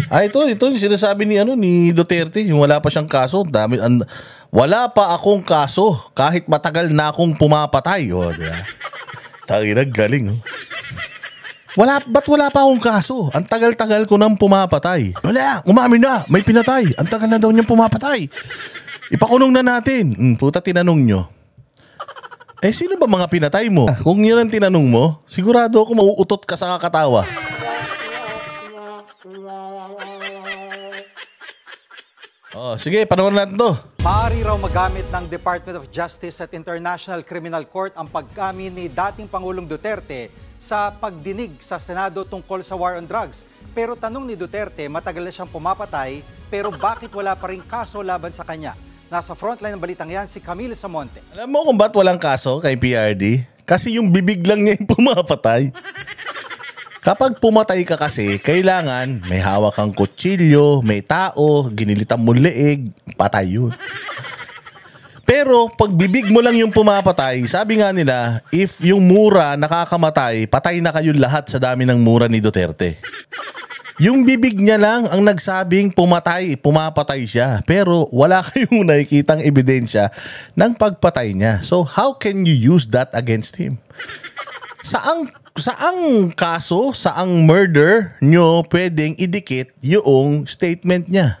Ito yung sinasabi ni Duterte, yung wala pa siyang kaso. Wala pa akong kaso kahit matagal na akong pumapatay. O, diba? Tangina, galing. Oh. Ba't wala pa akong kaso? Ang tagal-tagal ko nang pumapatay. Wala, umamin na, may pinatay. Ang tagal na daw niyang pumapatay. Ipakulong na natin. Puta, tinanong nyo. Sino ba mga pinatay mo? Kung yun ang tinanong mo, sigurado ako mauutot ka sa kakatawa. Sige, panoorin natin to. Maaari raw magamit ng Department of Justice at International Criminal Court ang pag-amin ni dating Pangulong Duterte sa pagdinig sa Senado tungkol sa war on drugs. Pero tanong ni Duterte, matagal na siyang pumapatay, pero bakit wala pa rin kaso laban sa kanya? Nasa frontline ng balitang yan si Camille Samonte. Alam mo kung ba't walang kaso kay PRD? Kasi yung bibig lang niya yung pumapatay. Kapag pumatay ka kasi, kailangan may hawak kang kutsilyo, may tao, ginilitan mo leeg, patay yun. Pero pag bibig mo lang yung pumapatay, sabi nga nila, if yung mura nakakamatay, patay na kayo lahat sa dami ng mura ni Duterte. Yung bibig niya lang ang nagsabing pumapatay siya. Pero wala kayong nakikitang ebidensya ng pagpatay niya. So how can you use that against him? Saang kaso, saang murder nyo pwedeng idikit yung statement niya?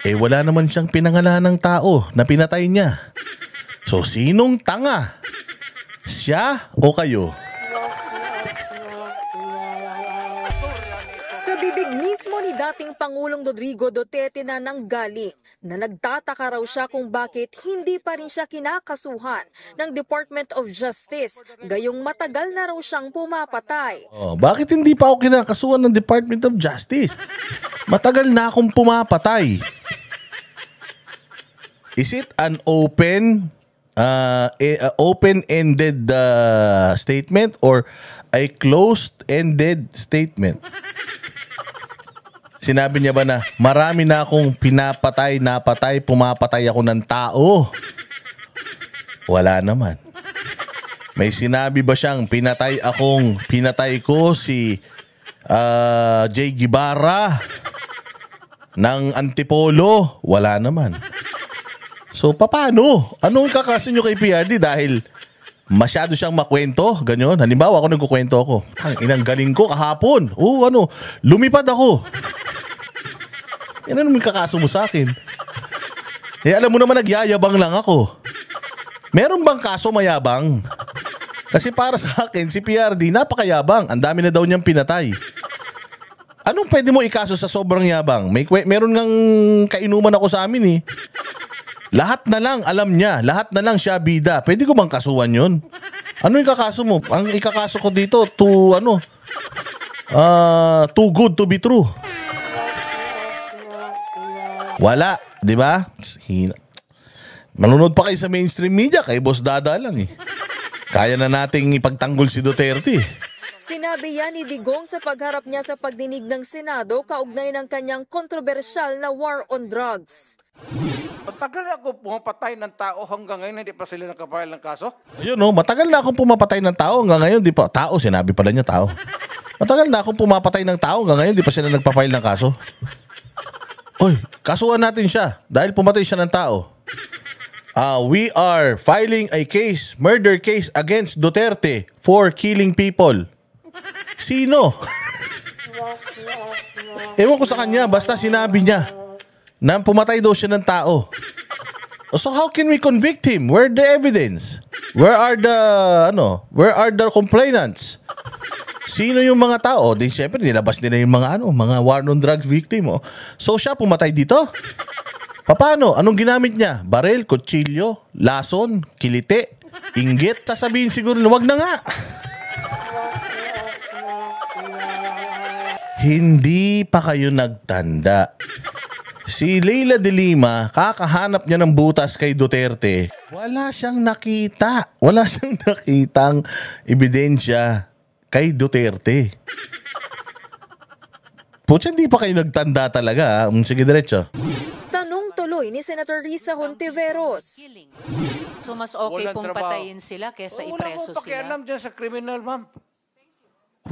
Wala naman siyang pinangalan ng tao na pinatay niya. So sinong tanga? Siya o kayo? Sa bibig mismo ni dating Pangulong Rodrigo Duterte na nanggaling na nagtataka raw siya kung bakit hindi pa rin siya kinakasuhan ng Department of Justice, gayong matagal na raw siyang pumapatay. Bakit hindi pa ako kinakasuhan ng Department of Justice? Matagal na akong pumapatay. Is it an open-ended statement or a closed-ended statement? Sinabi niya ba na marami na akong napatay, pumapatay ako ng tao? Wala naman. May sinabi ba siyang pinatay ko si Jay Guevara ng Antipolo? Wala naman. So paano? Anong kakaso nyo kay PRD dahil masyado siyang makwento? Ganyan. Halimbawa ako nagkukwento ako. Inang galing ko kahapon. Lumipad ako. Yan naman kakaso mo sa akin. Alam mo naman nagyayabang lang ako. Meron bang kaso mayabang? Kasi para sa akin, si PRD napakayabang. Ang dami na daw niyang pinatay. Anong pwede mo ikaso sa sobrang yabang? Meron ngang kainuman ako sa amin eh. Lahat na lang alam niya. Lahat na lang siya bida. Pwede ko bang kasuhan yun? Ano yung kakaso mo? Ang ikakaso ko dito, too good to be true. Wala, di ba? Manunod pa kayo sa mainstream media, kay Boss Dada lang eh. Kaya na nating ipagtanggol si Duterte. Sinabi yan ni Digong sa pagharap niya sa pagdinig ng Senado kaugnay ng kanyang kontrobersyal na war on drugs. Matagal ako pumapatay ng tao hanggang ngayon hindi pa sila nakapile ng kaso? Ayun matagal na akong pumapatay ng tao hanggang ngayon di pa. Tao, sinabi pala niya tao. Matagal na akong pumapatay ng tao hanggang ngayon di pa sila nagpa-file ng kaso. Kasuhan natin siya dahil pumatay siya ng tao. We are filing a murder case against Duterte for killing people. Sino? Ewan ko sa kanya, basta sinabi niya na pumatay daw siya ng tao. So how can we convict him? Where the evidence? Where are the complainants? Sino yung mga tao? Di syempre nilabas nila yung mga war on drugs victim. So siya pumatay dito? Paano? Anong ginamit niya? Barel, kutsilyo, lason, kilite, inggit? Sasabihin siguro, wag na nga. Hindi pa kayo nagtanda. Si Leila de Lima, kakahanap niya ng butas kay Duterte. Wala siyang nakita. Wala siyang nakitang ebidensya kay Duterte. Pucha, hindi pa kayo nagtanda talaga. Sige, diretso. Tanong tuloy ni Senator Risa Hontiveros. So mas okay pong patayin sila kesa ipreso sila? Wala mo pakialam dyan sa kriminal, ma'am.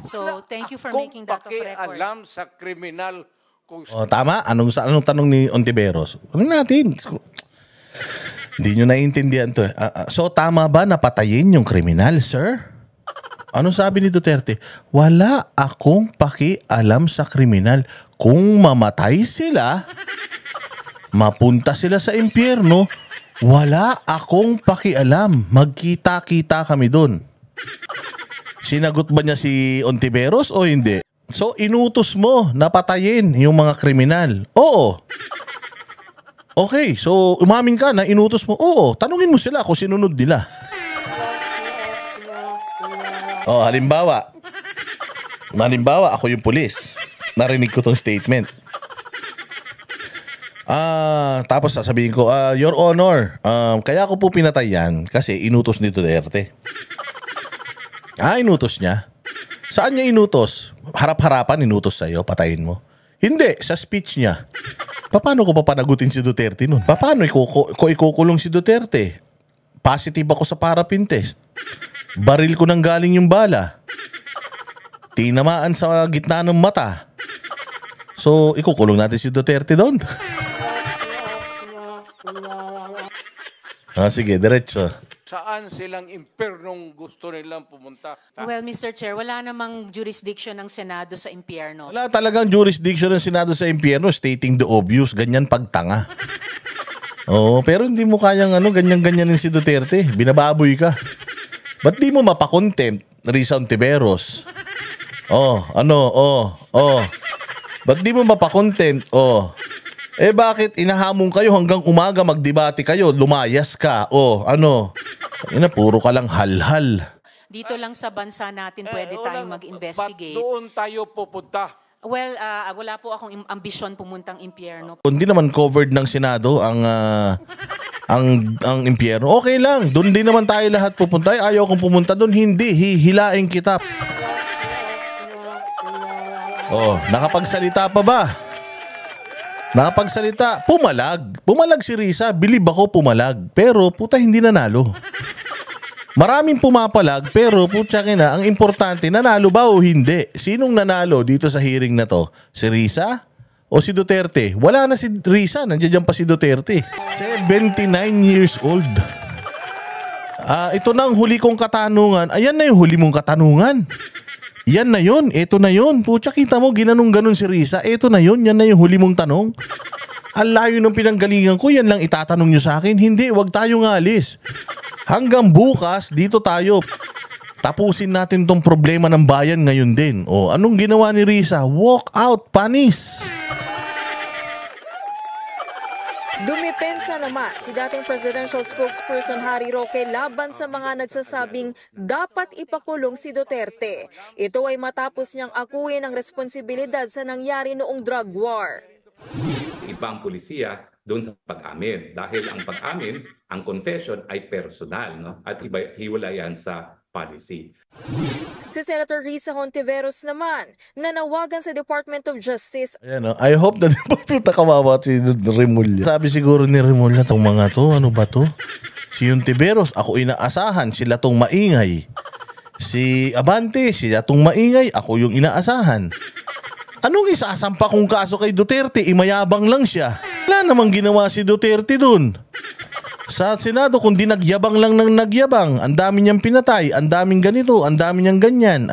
So thank you for making that of record. Pakialam sa kriminal Tama? Anong tanong ni Ontiveros? Ano natin? Hindi nyo naiintindihan to. So tama ba na patayin yung kriminal, sir? Ano sabi ni Duterte? Wala akong pakialam sa kriminal. Kung mamatay sila, mapunta sila sa impyerno, wala akong pakialam. Magkita-kita kami doon. Sinagot ba niya si Ontiveros o hindi? So inutos mo na patayin yung mga kriminal? Oo. Okay, so umamin ka na inutos mo? Oo. Tanungin mo sila kung sinunod nila. Halimbawa ako yung pulis. Narinig ko tong statement. Tapos sasabihin ko, Your Honor, kaya ko po pinatay yan kasi inutos ni Duterte. Inutos niya? Saan niya inutos? Harap-harapan inutos sa'yo, patayin mo? Hindi, sa speech niya. Paano ko papanagutin si Duterte nun? Paano ko ikukulong si Duterte? Positive ako sa parapin test. Baril ko nang galing yung bala. Tinamaan sa gitna ng mata. So, ikukulong natin si Duterte doon. Sige, diretso. Saan silang impernong gusto nilang pumunta? Well, Mr. Chair, wala namang jurisdiction ng Senado sa impyerno. Wala talagang jurisdiction ng Senado sa impyerno, stating the obvious, ganyan pagtanga. Pero hindi mo kayang ganyan-ganyanin si Duterte. Binababoy ka. Ba't di mo mapakontempt, Risa Ontiveros? Ba't di mo mapakontempt? Bakit inahamon kayo hanggang umaga magdebate kayo? Lumayas ka. Puro ka lang halhal. Dito lang sa bansa natin pwede tayong mag-investigate. Ba't doon tayo pupunta? Well, wala po akong ambisyon pumuntang impyerno. Kung di naman covered ng Senado ang impyerno, okay lang. Doon din naman tayo lahat pupunta. Ayaw kong pumunta doon. Hindi. Hihilain kita. Nakapagsalita pa ba? Nakapagsalita. Pumalag si Risa. Bilib ako pumalag. Pero puta hindi nanalo. Maraming pumapalag pero putya kina, ang importante nanalo ba o hindi? Sinong nanalo dito sa hearing na to? Si Risa o si Duterte? Wala na si Risa. Nandiyan pa si Duterte. 79 years old. Ito na ang huli kong katanungan. Ayan na yung huli mong katanungan. Yan na yun. Ito na yun. Pucha, kita mo, ginanong-ganon si Risa. Ito na yun. Yan na yung huli mong tanong. Ang layo ng pinanggalingan ko, yan lang itatanong nyo sa akin. Hindi, wag tayong alis. Hanggang bukas, dito tayo. Tapusin natin tong problema ng bayan ngayon din. Anong ginawa ni Risa? Walk out, panis. Dumipensa naman si dating presidential spokesperson Harry Roque laban sa mga nagsasabing dapat ipakulong si Duterte. Ito ay matapos niyang akuin ang responsibilidad sa nangyari noong drug war. Ibang pulisiya doon sa pag-amin dahil ang pag-amin, ang confession ay personal, no? At hiwala yan sa policy. Si Senator Risa Hontiveros naman, nanawagan sa Department of Justice. Ayan, I hope na pupunta kawawa si Remulla. Sabi siguro ni Remulla, tong mga to, ano ba to? Si Hontiveros, ako inaasahan, sila tong maingay. Si Abante, sila tong maingay, ako yung inaasahan. Anong isasampa kong kaso kay Duterte? Imayabang lang siya. Wala namang ginawa si Duterte dun. Sa Senado, kundi nagyabang lang ng nagyabang. Ang dami niyang pinatay, ang daming ganito, ang dami niyang ganyan.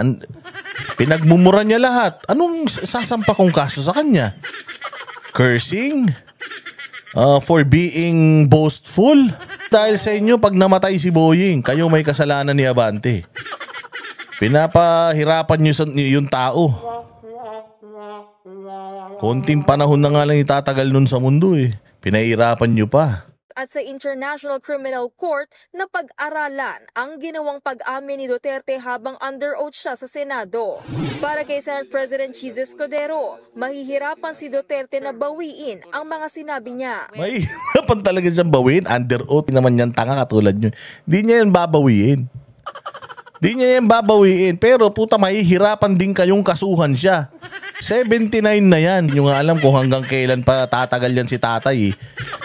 Pinagmumura niya lahat. Anong sasampa kong kaso sa kanya? Cursing? For being boastful? Dahil sa inyo, pag namatay si Boying, kayo may kasalanan ni Abante. Pinapahirapan niyo yung tao. Konting panahon na nga lang itatagal nun sa mundo eh. Pinahirapan niyo pa. At sa International Criminal Court na pag-aralan ang ginawang pag-amin ni Duterte habang under oath siya sa Senado. Para kay Senate President Chis Escudero, mahihirapan si Duterte na bawiin ang mga sinabi niya. Mahihirapan talaga siyang bawiin. Under oath naman yan, tanga katulad nyo. Di niya yan babawiin. Di niya yan babawiin. Pero puta, mahihirapan din kayong kasuhan siya. 79 na yan. Hindi nyo nga alam kung hanggang kailan pa tatagal yan si tatay eh.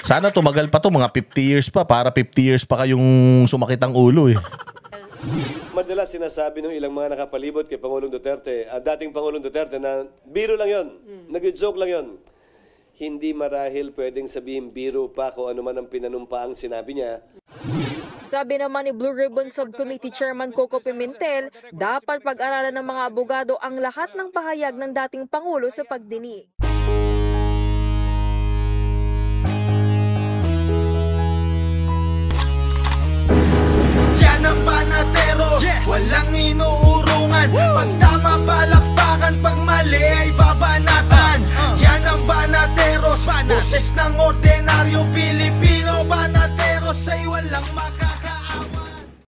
Sana tumagal pa to, mga 50 years pa, para 50 years pa kayong sumakit ang ulo eh. Madalas sinasabi ng ilang mga nakapalibot kay Pangulong Duterte, dating Pangulong Duterte, na biro lang yon, nag-joke lang yon. hindi marahil pwedeng sabihin biro pa kung ano man ang pinanumpaang sinabi niya. Sabi naman ni Blue Ribbon Subcommittee Chairman Coco Pimentel, dapat pag-aralan ng mga abogado ang lahat ng pahayag ng dating Pangulo sa pagdinig.